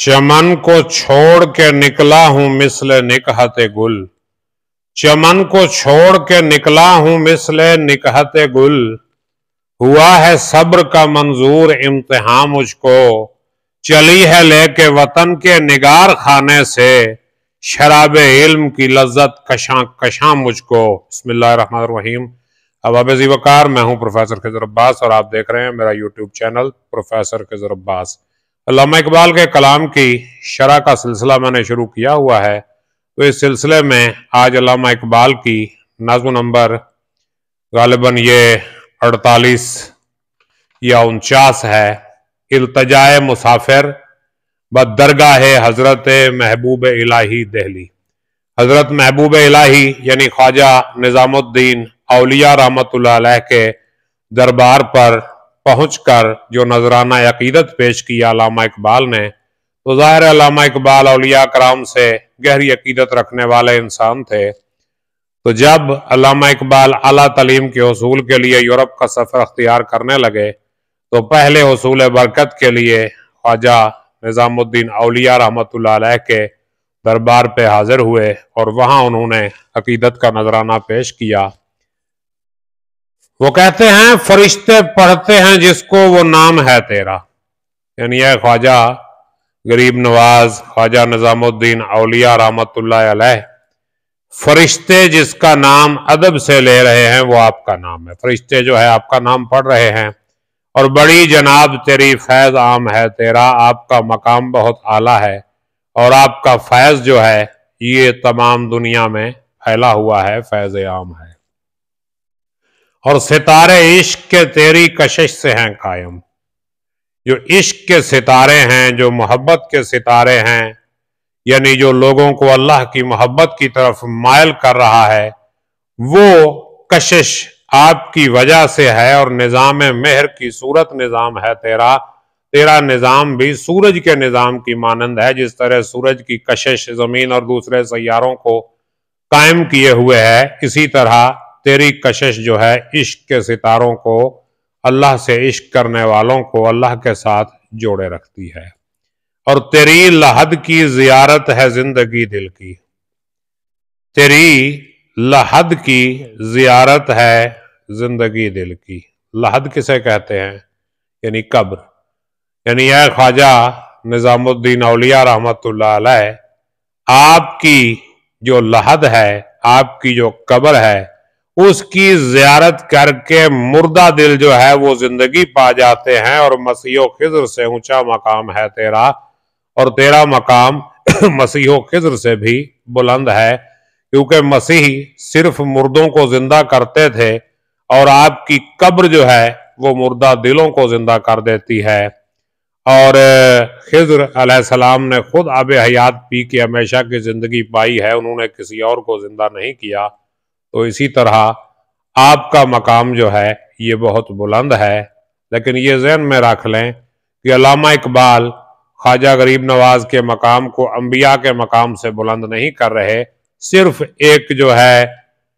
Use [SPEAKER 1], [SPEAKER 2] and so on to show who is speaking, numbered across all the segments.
[SPEAKER 1] چمن کو چھوڑ کے نکلا ہوں مثل نکہت گل، چمن کو چھوڑ کے نکلا ہوں مثل نکہت گل، ہوا ہے صبر کا منظور امتحان مجھ کو، چلی ہے لے کے وطن کے نگار خانے سے، شراب علم کی لذت کشاں کشاں مجھ کو۔ بسم اللہ الرحمن الرحیم۔ اب ذی وقار میں ہوں پروفیسر خضر عباس اور آپ دیکھ رہے ہیں میرا یوٹیوب چینل پروفیسر خضر عباس۔ علامہ اقبال کے کلام کی شرح کا سلسلہ میں نے شروع کیا ہوا ہے، تو اس سلسلے میں آج علامہ اقبال کی نظم نمبر غالباً یہ 48 یا 49 ہے، التجائے مسافر بدرگاہ حضرت محبوب الہی دہلی۔ حضرت محبوب الہی یعنی خواجہ نظام الدین اولیاء رحمۃ اللہ علیہ کے دربار پر پہنچ کر جو نذرانہ عقیدت پیش کیا علامہ اقبال نے، تو ظاہر علامہ اقبال اولیاء کرام سے گہری عقیدت رکھنے والے انسان تھے۔ تو جب علامہ اقبال اعلیٰ تعلیم کے حصول کے لیے یورپ کا سفر اختیار کرنے لگے تو پہلے حصول برکت کے لیے خواجہ نظام الدین اولیاء رحمۃ اللہ علیہ کے دربار پہ حاضر ہوئے اور وہاں انہوں نے عقیدت کا نذرانہ پیش کیا۔ وہ کہتے ہیں فرشتے پڑھتے ہیں جس کو وہ نام ہے تیرا، یعنی اے خواجہ غریب نواز خواجہ نظام الدین اولیاء رحمۃ اللہ علیہ، فرشتے جس کا نام ادب سے لے رہے ہیں وہ آپ کا نام ہے۔ فرشتے جو ہے آپ کا نام پڑھ رہے ہیں، اور بڑی جناب تیری فیض عام ہے تیرا، آپ کا مقام بہت اعلیٰ ہے اور آپ کا فیض جو ہے یہ تمام دنیا میں پھیلا ہوا ہے، فیض عام ہے۔ اور ستارے عشق کے تیری کشش سے ہیں قائم، جو عشق کے ستارے ہیں، جو محبت کے ستارے ہیں، یعنی جو لوگوں کو اللہ کی محبت کی طرف مائل کر رہا ہے، وہ کشش آپ کی وجہ سے ہے، اور نظام مہر کی صورت نظام ہے تیرا۔ تیرا نظام بھی سورج کے نظام کی مانند ہے، جس طرح سورج کی کشش زمین اور دوسرے سیاروں کو قائم کیے ہوئے ہے، اسی طرح تیری کشش جو ہے عشق کے ستاروں کو، اللہ سے عشق کرنے والوں کو اللہ کے ساتھ جوڑے رکھتی ہے۔ اور تیری لحد کی زیارت ہے زندگی دل کی، تیری لحد کی زیارت ہے زندگی دل کی۔ لحد کسے کہتے ہیں؟ یعنی قبر۔ یعنی اے خواجہ نظام الدین اولیاء رحمۃ اللہ علیہ، آپ کی جو لحد ہے، آپ کی جو قبر ہے، اس کی زیارت کر کے مردہ دل جو ہے وہ زندگی پا جاتے ہیں، اور مسیح و خضر سے اونچا مقام ہے تیرا، اور تیرا مقام مسیح و خضر سے بھی بلند ہے، کیونکہ مسیح صرف مردوں کو زندہ کرتے تھے اور آپ کی قبر جو ہے وہ مردہ دلوں کو زندہ کر دیتی ہے۔ اور خضر علیہ السلام نے خود آب حیات پی کے ہمیشہ کی زندگی پائی ہے، انہوں نے کسی اور کو زندہ نہیں کیا۔ تو اسی طرح آپ کا مقام جو ہے یہ بہت بلند ہے، لیکن یہ ذہن میں رکھ لیں کہ علامہ اقبال خواجہ غریب نواز کے مقام کو انبیاء کے مقام سے بلند نہیں کر رہے، صرف ایک جو ہے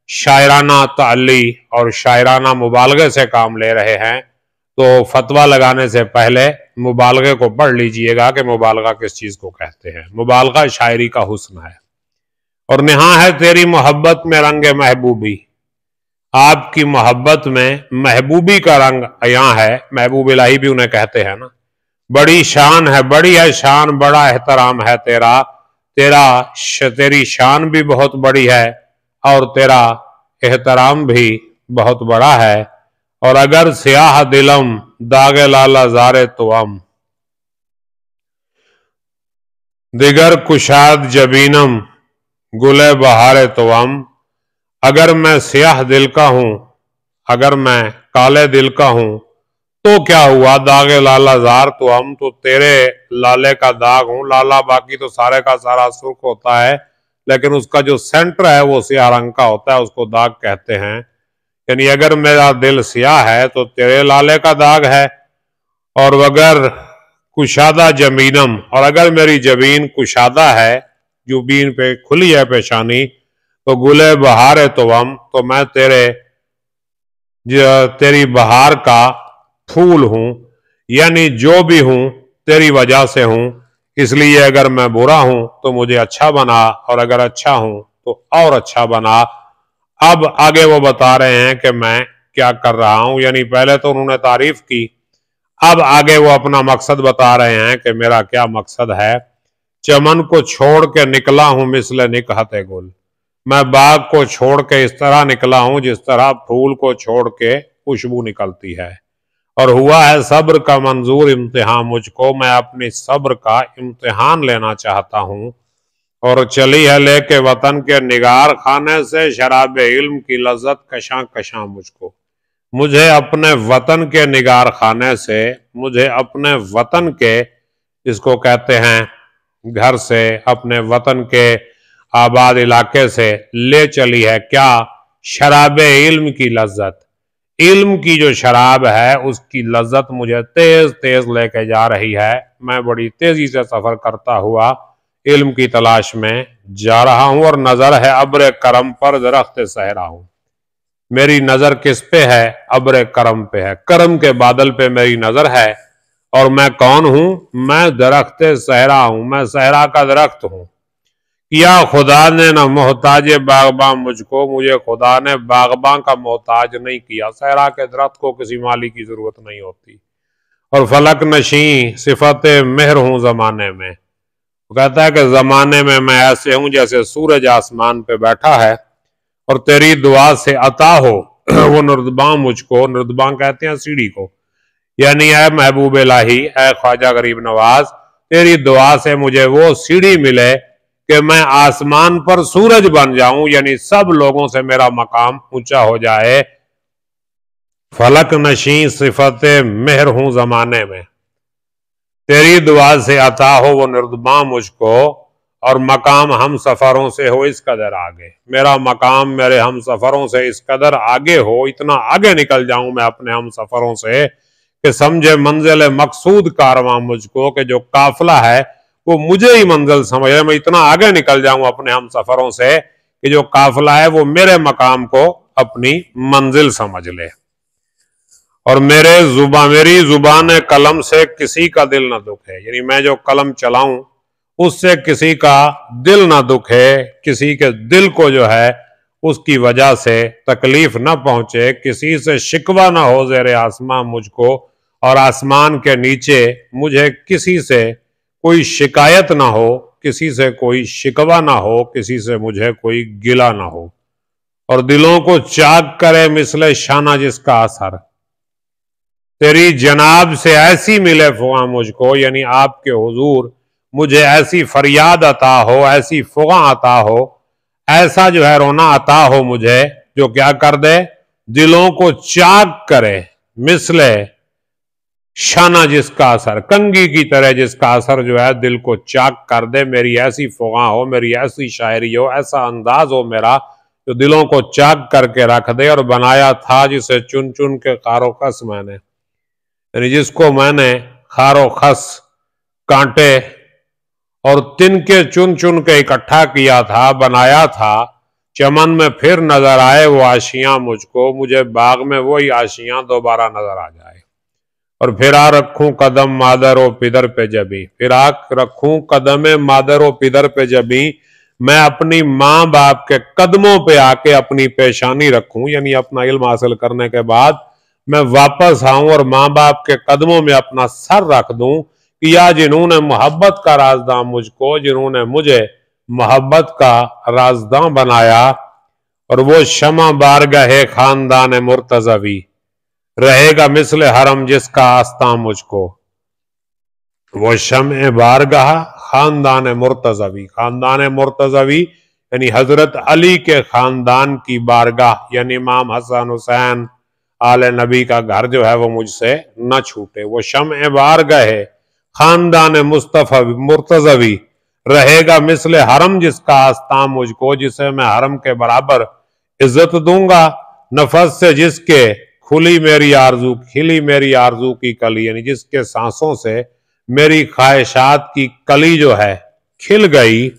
[SPEAKER 1] شاعرانہ تعلی اور شاعرانہ مبالغے سے کام لے رہے ہیں۔ تو فتویٰ لگانے سے پہلے مبالغے کو پڑھ لیجئے گا کہ مبالغہ کس چیز کو کہتے ہیں۔ مبالغہ شاعری کا حسن ہے۔ اور نہاں ہے تیری محبت میں رنگ محبوبی، آپ کی محبت میں محبوبی کا رنگ عیاں ہے، محبوب الہی بھی انہیں کہتے ہیں نا۔ بڑی شان ہے، بڑی ہے شان، بڑا احترام ہے تیرا، تیری شان بھی بہت بڑی ہے اور تیرا احترام بھی بہت بڑا ہے۔ اور اگر سیاہ دلم داغ لالا زارے توام، دیگر کشاد جبینم گلے بہارے توام، اگر میں سیاہ دل کا ہوں، اگر میں کالے دل کا ہوں تو کیا ہوا، داغ لالا زار تو ہم تو تیرے لالے کا داغ ہوں۔ لالا باقی تو سارے کا سارا سرخ ہوتا ہے، لیکن اس کا جو سینٹر ہے وہ سیاہ رنگ کا ہوتا ہے، اس کو داغ کہتے ہیں۔ یعنی اگر میرا دل سیاہ ہے تو تیرے لالے کا داغ ہے، اور اگر کشادہ جبینم، اور اگر میری جبین کشادہ ہے، جبین پہ کھلی ہے پیشانی، تو گلے بہار توام، تو میں تیری بہار کا پھول ہوں، یعنی جو بھی ہوں تیری وجہ سے ہوں۔ اس لیے اگر میں برا ہوں تو مجھے اچھا بنا، اور اگر اچھا ہوں تو اور اچھا بنا۔ اب آگے وہ بتا رہے ہیں کہ میں کیا کر رہا ہوں، یعنی پہلے تو انہوں نے تعریف کی، اب آگے وہ اپنا مقصد بتا رہے ہیں کہ میرا کیا مقصد ہے۔ چمن کو چھوڑ کے نکلا ہوں مثل نکہت گل، میں باغ کو چھوڑ کے اس طرح نکلا ہوں جس طرح پھول کو چھوڑ کے خوشبو نکلتی ہے، اور ہوا ہے صبر کا منظور امتحان مجھ کو، میں اپنی صبر کا امتحان لینا چاہتا ہوں، اور چلی ہے لے کے وطن کے نگار خانے سے شراب علم کی لذت کشاں کشاں مجھ کو، مجھے اپنے وطن کے نگار خانے سے، مجھے اپنے وطن کے، جس کو کہتے ہیں گھر سے، اپنے وطن کے آباد علاقے سے لے چلی ہے کیا؟ شراب علم کی لذت، علم کی جو شراب ہے اس کی لذت مجھے تیز تیز لے کے جا رہی ہے، میں بڑی تیزی سے سفر کرتا ہوا علم کی تلاش میں جا رہا ہوں، اور نظر ہے ابر کرم پر درخت صحرا ہوں، میری نظر کس پہ ہے؟ ابر کرم پہ ہے، کرم کے بادل پہ میری نظر ہے، اور میں کون ہوں؟ میں درخت صحرا ہوں، میں صحرا کا درخت ہوں۔ کیا خدا نے نہ محتاج باغباں مجھ کو، مجھے خدا نے باغباں کا محتاج نہیں کیا، صحرا کے درخت کو کسی مالی کی ضرورت نہیں ہوتی، اور فلک نشیں صفت مہر ہوں زمانے میں، وہ کہتا ہے کہ زمانے میں میں ایسے ہوں جیسے سورج آسمان پہ بیٹھا ہے، اور تیری دعا سے عطا ہو وہ نردباں مجھ کو، نردباں کہتے ہیں سیڑھی کو، یعنی اے محبوب الہی، اے خواجہ غریب نواز، تیری دعا سے مجھے وہ سیڑھی ملے کہ میں آسمان پر سورج بن جاؤں، یعنی سب لوگوں سے میرا مقام اونچا ہو جائے۔ فلک نشیں صفت مہر ہوں زمانے میں، تیری دعا سے عطا ہو وہ نردباں مجھ کو، اور مقام ہم سفروں سے ہو اس قدر آگے، میرا مقام میرے ہم سفروں سے اس قدر آگے ہو، اتنا آگے نکل جاؤں میں اپنے ہم سفروں سے کہ سمجھے منزل مقصود کارواں مجھ کو، کہ جو قافلہ ہے وہ مجھے ہی منزل سمجھے، میں اتنا آگے نکل جاؤں اپنے ہم سفروں سے کہ جو قافلہ ہے وہ میرے مقام کو اپنی منزل سمجھ لے، اور میری زبان قلم سے کسی کا دل نہ دکھے، یعنی میں جو قلم چلاؤں اس سے کسی کا دل نہ دکھے، کسی کے دل کو جو ہے اس کی وجہ سے تکلیف نہ پہنچے، کسی سے شکوہ نہ ہو زیر آسمان مجھ کو، اور آسمان کے نیچے مجھے کسی سے کوئی شکایت نہ ہو، کسی سے کوئی شکوہ نہ ہو، کسی سے مجھے کوئی گلہ نہ ہو، اور دلوں کو چاک کرے مثل شانہ جس کا اثر، تیری جناب سے ایسی ملے فغاں مجھ کو، یعنی آپ کے حضور مجھے ایسی فریاد عطا ہو، ایسی فغاں عطا ہو، ایسا جو ہے رونا عطا ہو مجھے جو کیا کر دے؟ دلوں کو چاک کرے، مثل شانہ جس کا اثر، کنگھی کی طرح جس کا اثر جو ہے دل کو چاک کر دے، میری ایسی فغاں ہو، میری ایسی شاعری ہو، ایسا انداز ہو میرا جو دلوں کو چاک کر کے رکھ دے، اور بنایا تھا جسے چن چن کے خار و خس میں نے، یعنی جس کو میں نے خار و خس، کانٹے اور تن کے چن چن کے اکٹھا کیا تھا، بنایا تھا، چمن میں پھر نظر آئے وہ آشیاں مجھ کو، مجھے باغ میں وہی آشیاں دوبارہ نظر آ جائے، اور پھرا رکھوں قدم مادر و پدر پہ جبیں، پھرا رکھوں قدم مادر و پدر پہ جبیں، میں اپنی ماں باپ کے قدموں پہ آ کے اپنی پیشانی رکھوں، یعنی اپنا علم حاصل کرنے کے بعد میں واپس آؤں اور ماں باپ کے قدموں میں اپنا سر رکھ دوں، کیا جنہوں نے محبت کا رازداں مجھ کو، جنہوں نے مجھے محبت کا رازداں بنایا، اور وہ شمع بارگاہ خاندان مرتضوی، رہے گا مثل حرم جس کا آستاں مجھ کو، وہ شمع بارگاہ خاندان مرتضوی، خاندان مرتضوی یعنی حضرت علی کے خاندان کی بارگاہ، یعنی امام حسن حسین آل نبی کا گھر جو ہے وہ مجھ سے نہ چھوٹے، وہ شمع بارگاہ خاندان مرتضوی، رہے گا مثل حرم جس کا آستاں مجھ کو، جسے میں حرم کے برابر عزت دوں گا، نفس سے جس کے کھلی میری آرزو کی کلی، یعنی جس کے سانسوں سے میری خواہشات کی کلی جو ہے کھل گئی،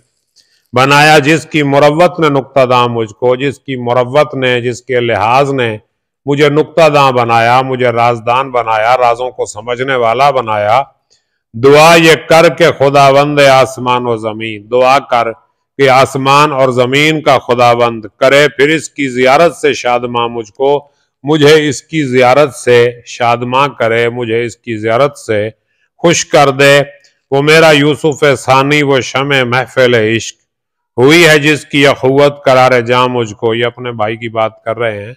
[SPEAKER 1] بنایا جس کی مروت نے نقطہ داں مجھ کو، جس کی مروت نے، جس کے لحاظ نے مجھے نقطہ داں بنایا، مجھے رازدان بنایا، رازوں کو سمجھنے والا بنایا، دعا یہ کر کے خداوند آسمان و زمین، دعا کر کہ آسمان اور زمین کا خداوند کرے پھر اس کی زیارت سے شادماں مجھ کو، مجھے اس کی زیارت سے شادماں کرے، مجھے اس کی زیارت سے خوش کر دے۔ وہ میرا یوسف ثانی، وہ شمع محفل عشق، ہوئی ہے جس کی اخوت قرار جاں مجھ کو۔ یہ اپنے بھائی کی بات کر رہے ہیں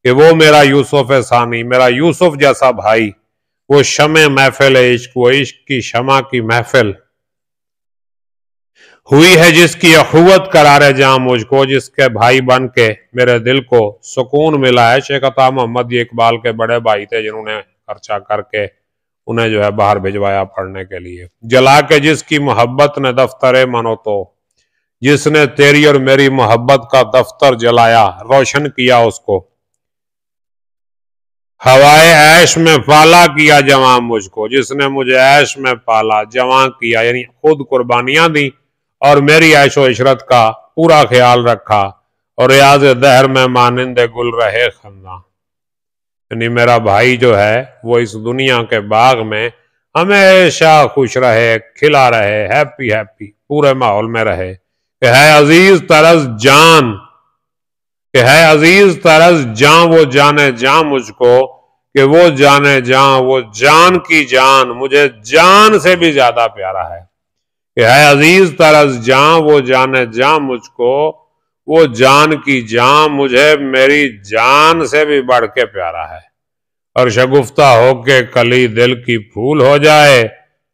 [SPEAKER 1] کہ وہ میرا یوسف ثانی، میرا یوسف جیسا بھائی، وہ شمع محفل عشق، وہ عشق کی شمع کی محفل ہوئی ہے جس کی اخوت قرار جاں مجھ کو، جس کے بھائی بن کے میرے دل کو سکون ملا ہے۔ شیخ عطا محمد یہ اقبال کے بڑے بھائی تھے جنہوں نے خرچہ کر کے انہیں جو ہے باہر بھجوایا پڑھنے کے لیے۔ جلا کے جس کی محبت نے دفتر منو تو، جس نے تیری اور میری محبت کا دفتر جلایا، روشن کیا اس کو، ہوائے عیش میں پالا کیا جواں مجھ کو، جس نے مجھے عیش میں پالا جواں کیا، یعنی خود قربانیاں دیں اور میری عیش و عشرت کا پورا خیال رکھا، اور ریاض دہر میں مانند گل رہے خنداں، یعنی میرا بھائی جو ہے وہ اس دنیا کے باغ میں ہمیشہ خوش رہے، کھلا رہے، ہیپی ہیپی پورے ماحول میں رہے، کہ ہے عزیز طرز جان، کہ ہے عزیز طرز جان وہ جانے جان مجھ کو، کہ وہ جانے جان، وہ جان کی جان مجھے جان سے بھی زیادہ پیارا ہے، کہ ہے عزیز طرز جان وہ جانے جان مجھ کو، وہ جان کی جان مجھے میری جان سے بھی بڑھ کے پیارا ہے، اور شگفتہ ہو کے کلی دل کی پھول ہو جائے،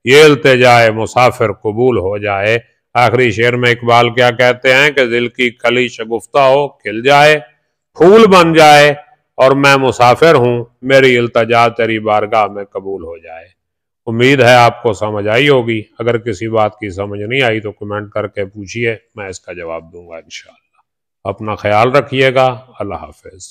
[SPEAKER 1] یہ التجائے مسافر قبول ہو جائے۔ آخری شعر میں اقبال کیا کہتے ہیں کہ دل کی کلی شگفتہ ہو، کھل جائے، پھول بن جائے، اور میں مسافر ہوں، میری التجا تیری بارگاہ میں قبول ہو جائے۔ امید ہے آپ کو سمجھ آئی ہوگی، اگر کسی بات کی سمجھ نہیں آئی تو کمنٹ کر کے پوچھئے، میں اس کا جواب دوں گا انشاءاللہ۔ اپنا خیال رکھیے گا، اللہ حافظ۔